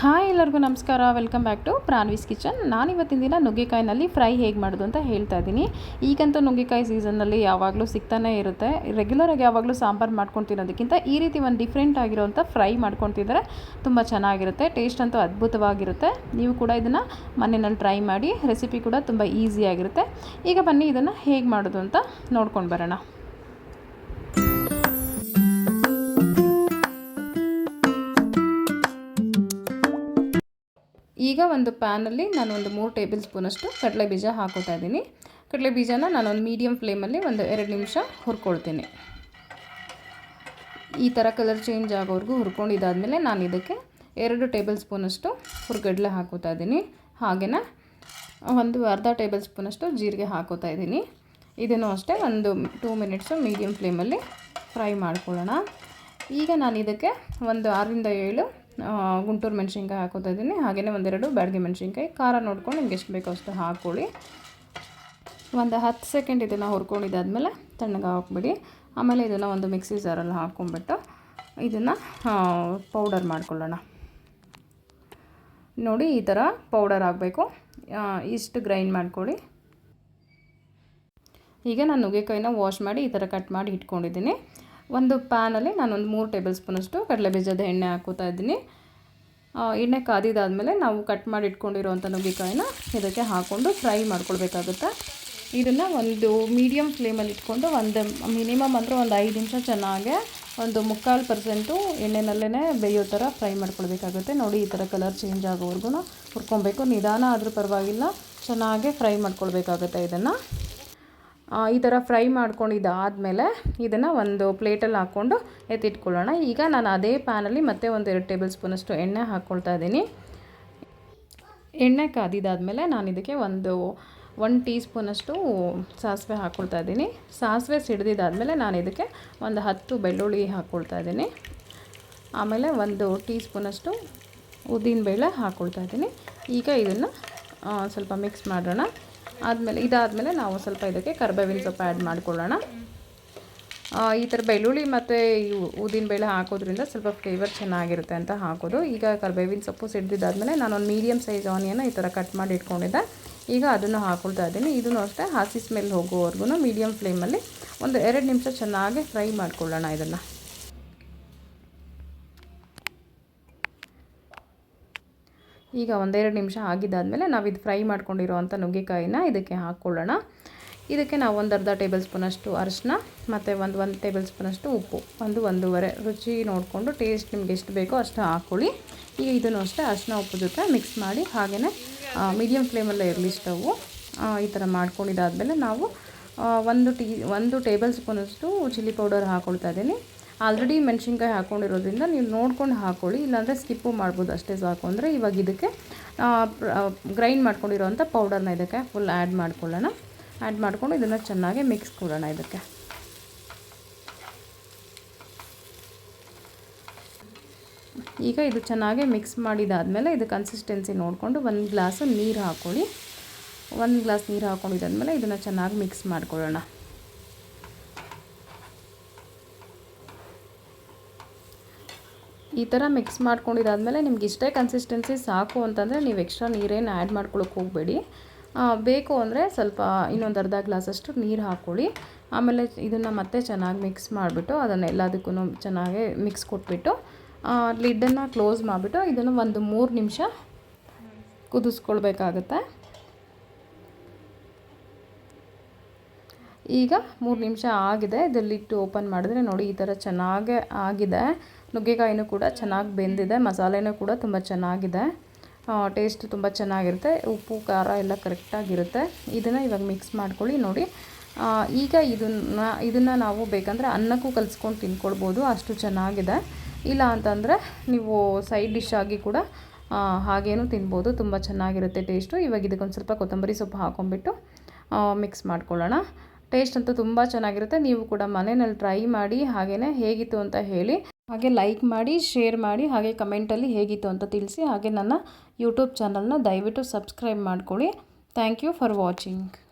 Hi ಎಲ್ಲರಿಗೂ ನಮಸ್ಕಾರ. Welcome back to Pranvi's kitchen. ನಾನಿವತ್ತಿನ ದಿನ ನುಗ್ಗೆಕಾಯಿನಲ್ಲಿ ಫ್ರೈ ಹೇಗೆ ಮಾಡೋದು ಅಂತ ಹೇಳ್ತಾ ಇದ್ದೀನಿ. ಈಗಂತೂ ನುಗ್ಗೆಕಾಯಿ ಸೀಸನ್ನಲ್ಲಿ ಯಾವಾಗಲೂ ಸಿಗ್ತಾನೆ ಇರುತ್ತೆ. ರೆಗ್ಯುಲರಾಗಿ ಯಾವಾಗಲೂ ಸಾಂಬಾರು ಮಾಡ್ಕೊಂಡು ತಿನ್ನೋದಕ್ಕಿಂತ ಈ ರೀತಿ ಒಂದು ಡಿಫ್ರೆಂಟ್ ಆಗಿರೋಂಥ ಫ್ರೈ ಮಾಡ್ಕೊಂಡು ತಿಂದರೆ ತುಂಬ ಚೆನ್ನಾಗಿರುತ್ತೆ. ಟೇಸ್ಟ್ ಅಂತೂ ಅದ್ಭುತವಾಗಿರುತ್ತೆ. ನೀವು ಕೂಡ ಇದನ್ನು ಮನೆಯಲ್ಲಿ ಟ್ರೈ ಮಾಡಿ. ರೆಸಿಪಿ ಕೂಡ ತುಂಬ ಈಸಿಯಾಗಿರುತ್ತೆ. ಈಗ ಬನ್ನಿ ಇದನ್ನು ಹೇಗೆ ಮಾಡೋದು ಅಂತ ನೋಡ್ಕೊಂಡು ಬರೋಣ. ಈಗ ಒಂದು ಪ್ಯಾನಲ್ಲಿ ನಾನು ಒಂದು 3 ಟೇಬಲ್ ಸ್ಪೂನಷ್ಟು ಕಡಲೆ ಬೀಜ ಹಾಕೋತಾ ಇದ್ದೀನಿ. ಕಡಲೆ ಬೀಜನ ನಾನೊಂದು ಮೀಡಿಯಮ್ ಫ್ಲೇಮಲ್ಲಿ ಒಂದು 2 ನಿಮಿಷ ಹುರ್ಕೊಳ್ತೀನಿ. ಈ ಥರ ಕಲರ್ ಚೇಂಜ್ ಆಗೋವರೆಗೂ ಹುರ್ಕೊಂಡಿದ್ದಾದಮೇಲೆ ನಾನು ಇದಕ್ಕೆ 2 ಟೇಬಲ್ ಸ್ಪೂನಷ್ಟು ಹುರ್ಗಡ್ಲೆ ಹಾಕೋತಾ ಇದ್ದೀನಿ. ಹಾಗೆಯೇ ಒಂದು ಅರ್ಧ ಟೇಬಲ್ ಸ್ಪೂನಷ್ಟು ಜೀರಿಗೆ ಹಾಕೋತಾ ಇದ್ದೀನಿ. ಇದನ್ನು ಅಷ್ಟೇ ಒಂದು 2 ಮಿನಿಟ್ಸು ಮೀಡಿಯಮ್ ಫ್ಲೇಮಲ್ಲಿ ಫ್ರೈ ಮಾಡ್ಕೊಳ್ಳೋಣ. ಈಗ ನಾನು ಇದಕ್ಕೆ ಒಂದು 6ರಿಂದ 7 ಗುಂಟೂರು ಮೆಣಸಿನ್ಕಾಯಿ ಹಾಕೋತಾ ಇದ್ದೀನಿ. ಹಾಗೆಯೇ 1-2 ಬ್ಯಾಡಗಿ ಮೆಣಸಿನ್ಕಾಯಿ. ಖಾರ ನೋಡ್ಕೊಂಡು ನಿಮ್ಗೆ ಎಷ್ಟು ಬೇಕೋ ಅಷ್ಟು ಹಾಕ್ಕೊಳ್ಳಿ. ಒಂದು 10 ಸೆಕೆಂಡ್ ಇದನ್ನು ಹುರ್ಕೊಂಡಿದ್ದಾದಮೇಲೆ ತಣ್ಣಗೆ ಹಾಕ್ಬಿಡಿ. ಆಮೇಲೆ ಇದನ್ನು ಒಂದು ಮಿಕ್ಸಿ ಜಾರಲ್ಲಿ ಹಾಕ್ಕೊಂಬಿಟ್ಟು ಇದನ್ನು ಪೌಡರ್ ಮಾಡ್ಕೊಳ್ಳೋಣ. ನೋಡಿ ಈ ಥರ ಪೌಡರ್ ಆಗಬೇಕು. ಇಷ್ಟು ಗ್ರೈಂಡ್ ಮಾಡ್ಕೊಳ್ಳಿ. ಈಗ ನಾನು ನುಗ್ಗೆಕಾಯಿನ ವಾಶ್ ಮಾಡಿ ಈ ಥರ ಕಟ್ ಮಾಡಿ ಇಟ್ಕೊಂಡಿದ್ದೀನಿ. ಒಂದು ಪ್ಯಾನಲ್ಲಿ ನಾನೊಂದು 3 ಟೇಬಲ್ ಸ್ಪೂನಷ್ಟು ಕಡಲೆಬೀಜದ ಎಣ್ಣೆ ಹಾಕೋತಾ ಇದ್ದೀನಿ. ಎಣ್ಣೆ ಕಾದಿದ್ದಾದಮೇಲೆ ನಾವು ಕಟ್ ಮಾಡಿ ಇಟ್ಕೊಂಡಿರೋವಂಥ ನುಗ್ಗೆಕಾಯಿನ ಇದಕ್ಕೆ ಹಾಕ್ಕೊಂಡು ಫ್ರೈ ಮಾಡ್ಕೊಳ್ಬೇಕಾಗುತ್ತೆ. ಇದನ್ನು ಒಂದು ಮೀಡಿಯಮ್ ಫ್ಲೇಮಲ್ಲಿ ಇಟ್ಕೊಂಡು ಮಿನಿಮಮ್ ಅಂದರೆ ಒಂದು 5 ನಿಮಿಷ ಚೆನ್ನಾಗೆ ಒಂದು 3/4% ಎಣ್ಣೆನಲ್ಲೇ ಬೇಯೋ ಥರ ಫ್ರೈ ಮಾಡ್ಕೊಳ್ಬೇಕಾಗುತ್ತೆ. ನೋಡಿ ಈ ಥರ ಕಲರ್ ಚೇಂಜ್ ಆಗೋವರೆಗೂ ಹುರ್ಕೊಬೇಕು. ನಿಧಾನ ಆದರೂ ಪರವಾಗಿಲ್ಲ, ಚೆನ್ನಾಗೆ ಫ್ರೈ ಮಾಡ್ಕೊಳ್ಬೇಕಾಗುತ್ತೆ. ಇದನ್ನು ಈ ಥರ ಫ್ರೈ ಮಾಡ್ಕೊಂಡಿದ್ದಾದಮೇಲೆ ಇದನ್ನು ಒಂದು ಪ್ಲೇಟಲ್ಲಿ ಹಾಕ್ಕೊಂಡು ಎತ್ತಿಟ್ಕೊಳ್ಳೋಣ. ಈಗ ನಾನು ಅದೇ ಪ್ಯಾನಲ್ಲಿ ಮತ್ತೆ ಒಂದು 2 ಟೇಬಲ್ ಸ್ಪೂನಷ್ಟು ಎಣ್ಣೆ ಹಾಕ್ಕೊಳ್ತಾ ಇದ್ದೀನಿ. ಎಣ್ಣೆ ಕಾದಿದ್ದಾದಮೇಲೆ ನಾನು ಇದಕ್ಕೆ ಒಂದು 1 ಟೀ ಸ್ಪೂನಷ್ಟು ಸಾಸಿವೆ ಹಾಕ್ಕೊಳ್ತಾ ಇದ್ದೀನಿ. ಸಾಸಿವೆ ಸಿಡಿದಿದ್ದಾದಮೇಲೆ ನಾನು ಇದಕ್ಕೆ ಒಂದು 10 ಬೆಳ್ಳುಳ್ಳಿ ಹಾಕ್ಕೊಳ್ತಾ ಇದ್ದೀನಿ. ಆಮೇಲೆ 1 ಟೀ ಸ್ಪೂನಷ್ಟು ಉದ್ದಿನಬೇಳೆ ಹಾಕ್ಕೊಳ್ತಾ ಇದ್ದೀನಿ. ಈಗ ಇದನ್ನು ಸ್ವಲ್ಪ ಮಿಕ್ಸ್ ಮಾಡೋಣ. ಇದಾದಮೇಲೆ ನಾವು ಸ್ವಲ್ಪ ಇದಕ್ಕೆ ಕರಿಬೇವಿನ ಸೊಪ್ಪು ಆ್ಯಡ್ ಮಾಡ್ಕೊಳ್ಳೋಣ. ಈ ಥರ ಬೆಳ್ಳುಳ್ಳಿ ಮತ್ತು ಉದ್ದಿನಬೇಳೆ ಹಾಕೋದ್ರಿಂದ ಸ್ವಲ್ಪ ಫ್ಲೇವರ್ ಚೆನ್ನಾಗಿರುತ್ತೆ ಅಂತ ಹಾಕೋದು. ಈಗ ಕರಿಬೇವಿನ ಸೊಪ್ಪು ಸಿಡ್ದಿದ್ದಾದಮೇಲೆ ನಾನೊಂದು ಮೀಡಿಯಮ್ ಸೈಜ್ ಆನಿಯನ್ನ ಈ ಥರ ಕಟ್ ಮಾಡಿ ಇಟ್ಕೊಂಡಿದ್ದೆ. ಈಗ ಅದನ್ನು ಹಾಕ್ಕೊಳ್ತಾ ಇದ್ದೀನಿ. ಇದನ್ನು ಅಷ್ಟೇ ಹಸಿ ಸ್ಮೆಲ್ ಹೋಗೋವರೆಗೂ ಮೀಡಿಯಮ್ ಫ್ಲೇಮಲ್ಲಿ ಒಂದು 2 ನಿಮಿಷ ಚೆನ್ನಾಗಿ ಫ್ರೈ ಮಾಡ್ಕೊಳ್ಳೋಣ. ಇದನ್ನು ಈಗ 1-2 ನಿಮಿಷ ಆಗಿದ್ದಾದಮೇಲೆ ನಾವು ಇದು ಫ್ರೈ ಮಾಡ್ಕೊಂಡಿರೋವಂಥ ನುಗ್ಗೆಕಾಯಿನ ಇದಕ್ಕೆ ಹಾಕ್ಕೊಳ್ಳೋಣ. ಇದಕ್ಕೆ ನಾವು ಒಂದು ಅರ್ಧ ಟೇಬಲ್ ಸ್ಪೂನಷ್ಟು ಅರಿಶಿನ ಮತ್ತು ಒಂದು ಟೇಬಲ್ ಸ್ಪೂನಷ್ಟು ಉಪ್ಪು, 1-1.5 ರುಚಿ ನೋಡಿಕೊಂಡು ಟೇಸ್ಟ್ ನಿಮ್ಗೆ ಎಷ್ಟು ಬೇಕೋ ಅಷ್ಟು ಹಾಕ್ಕೊಳ್ಳಿ. ಈಗ ಇದನ್ನು ಅಷ್ಟೇ ಅರಿಶಿನ ಉಪ್ಪು ಜೊತೆ ಮಿಕ್ಸ್ ಮಾಡಿ ಹಾಗೆಯೇ ಮೀಡಿಯಮ್ ಫ್ಲೇಮಲ್ಲೇ ಇರಲಿ ಸ್ಟವ್ವು. ಈ ಥರ ಮಾಡ್ಕೊಂಡಿದ್ದಾದಮೇಲೆ ನಾವು 1 ಟೇಬಲ್ ಸ್ಪೂನಷ್ಟು ಚಿಲ್ಲಿ ಪೌಡರ್ ಹಾಕ್ಕೊಳ್ತಾ ಇದ್ದೀನಿ. ಆಲ್ರೆಡಿ ಮೆಣಸಿನ್ಕಾಯಿ ಹಾಕ್ಕೊಂಡಿರೋದ್ರಿಂದ ನೀವು ನೋಡ್ಕೊಂಡು ಹಾಕ್ಕೊಳ್ಳಿ, ಇಲ್ಲಾಂದರೆ ಸ್ಕಿಪ್ಪು ಮಾಡ್ಬೋದು, ಅಷ್ಟೇ ಸಾಕು. ಅಂದರೆ ಇವಾಗ ಇದಕ್ಕೆ ಗ್ರೈಂಡ್ ಮಾಡ್ಕೊಂಡಿರೋವಂಥ ಪೌಡರ್ನ ಇದಕ್ಕೆ ಫುಲ್ ಆ್ಯಡ್ ಮಾಡ್ಕೊಳ್ಳೋಣ. ಆ್ಯಡ್ ಮಾಡ್ಕೊಂಡು ಇದನ್ನು ಚೆನ್ನಾಗಿ ಮಿಕ್ಸ್ ಕೊಡೋಣ. ಇದಕ್ಕೆ ಈಗ ಇದು ಚೆನ್ನಾಗಿ ಮಿಕ್ಸ್ ಮಾಡಿದಾದಮೇಲೆ ಇದು ಕನ್ಸಿಸ್ಟೆನ್ಸಿ ನೋಡಿಕೊಂಡು 1 ಗ್ಲಾಸು ನೀರು ಹಾಕ್ಕೊಳ್ಳಿ. 1 ಗ್ಲಾಸ್ ನೀರು ಹಾಕ್ಕೊಂಡಿದ್ದಾದಮೇಲೆ ಇದನ್ನು ಚೆನ್ನಾಗಿ ಮಿಕ್ಸ್ ಮಾಡ್ಕೊಳ್ಳೋಣ. ಈ ಥರ ಮಿಕ್ಸ್ ಮಾಡ್ಕೊಂಡಿದ್ದಾದಮೇಲೆ ನಿಮ್ಗೆ ಇಷ್ಟೇ ಕನ್ಸಿಸ್ಟೆನ್ಸಿ ಸಾಕು ಅಂತಂದರೆ ನೀವು ಎಕ್ಸ್ಟ್ರಾ ನೀರೇನು ಆ್ಯಡ್ ಮಾಡ್ಕೊಳ್ಳೋಕೆ ಹೋಗಬೇಡಿ. ಬೇಕು ಅಂದರೆ ಸ್ವಲ್ಪ ಇನ್ನೊಂದು ಅರ್ಧ ಗ್ಲಾಸಷ್ಟು ನೀರು ಹಾಕ್ಕೊಳ್ಳಿ. ಆಮೇಲೆ ಇದನ್ನು ಮತ್ತೆ ಚೆನ್ನಾಗಿ ಮಿಕ್ಸ್ ಮಾಡಿಬಿಟ್ಟು ಅದನ್ನೆಲ್ಲದಕ್ಕೂ ಚೆನ್ನಾಗಿ ಮಿಕ್ಸ್ ಕೊಟ್ಬಿಟ್ಟು ಲಿಡ್ಡನ್ನು ಕ್ಲೋಸ್ ಮಾಡಿಬಿಟ್ಟು ಇದನ್ನು ಒಂದು 3 ನಿಮಿಷ ಕುದಿಸ್ಕೊಳ್ಬೇಕಾಗುತ್ತೆ. ಈಗ 3 ನಿಮಿಷ ಆಗಿದೆ. ಇದು ಲಿಡ್ ಓಪನ್ ಮಾಡಿದ್ರೆ ನೋಡಿ ಈ ಥರ ಚೆನ್ನಾಗೇ ಆಗಿದೆ. ನುಗ್ಗೆಕಾಯಿನೂ ಕೂಡ ಚೆನ್ನಾಗಿ ಬೆಂದಿದೆ, ಮಸಾಲೆನೂ ಕೂಡ ತುಂಬ ಚೆನ್ನಾಗಿದೆ, ಟೇಸ್ಟ್ ತುಂಬ ಚೆನ್ನಾಗಿರುತ್ತೆ, ಉಪ್ಪು ಖಾರ ಎಲ್ಲ ಕರೆಕ್ಟಾಗಿರುತ್ತೆ. ಇದನ್ನು ಇವಾಗ ಮಿಕ್ಸ್ ಮಾಡ್ಕೊಳ್ಳಿ. ನೋಡಿ ಈಗ ಇದನ್ನು ನಾವು ಬೇಕಂದರೆ ಅನ್ನಕ್ಕೂ ಕಲಿಸ್ಕೊಂಡು ತಿನ್ಕೊಳ್ಬೋದು, ಅಷ್ಟು ಚೆನ್ನಾಗಿದೆ. ಇಲ್ಲ ಅಂತಂದರೆ ನೀವು ಸೈಡ್ ಡಿಶ್ ಆಗಿ ಕೂಡ ಹಾಗೇನೂ ತಿನ್ಬೋದು, ತುಂಬ ಚೆನ್ನಾಗಿರುತ್ತೆ ಟೇಸ್ಟು. ಇವಾಗ ಇದಕ್ಕೊಂದು ಸ್ವಲ್ಪ ಕೊತ್ತಂಬರಿ ಸೊಪ್ಪು ಹಾಕ್ಕೊಂಬಿಟ್ಟು ಮಿಕ್ಸ್ ಮಾಡ್ಕೊಳ್ಳೋಣ. ಟೇಸ್ಟ್ ಅಂತೂ ತುಂಬ ಚೆನ್ನಾಗಿರುತ್ತೆ. ನೀವು ಕೂಡ ಮನೆಯಲ್ಲಿ ಟ್ರೈ ಮಾಡಿ ಹಾಗೆಯೇ ಹೇಗಿತ್ತು ಅಂತ ಹೇಳಿ. ಹಾಗೆ ಲೈಕ್ ಮಾಡಿ, ಶೇರ್ ಮಾಡಿ, ಹಾಗೆ ಕಮೆಂಟಲ್ಲಿ ಹೇಗಿತ್ತು ಅಂತ ತಿಳಿಸಿ. ಹಾಗೆ ನನ್ನ ಯೂಟ್ಯೂಬ್ ಚಾನಲ್ನ ದಯವಿಟ್ಟು ಸಬ್ಸ್ಕ್ರೈಬ್ ಮಾಡ್ಕೊಳ್ಳಿ. Thank you for watching.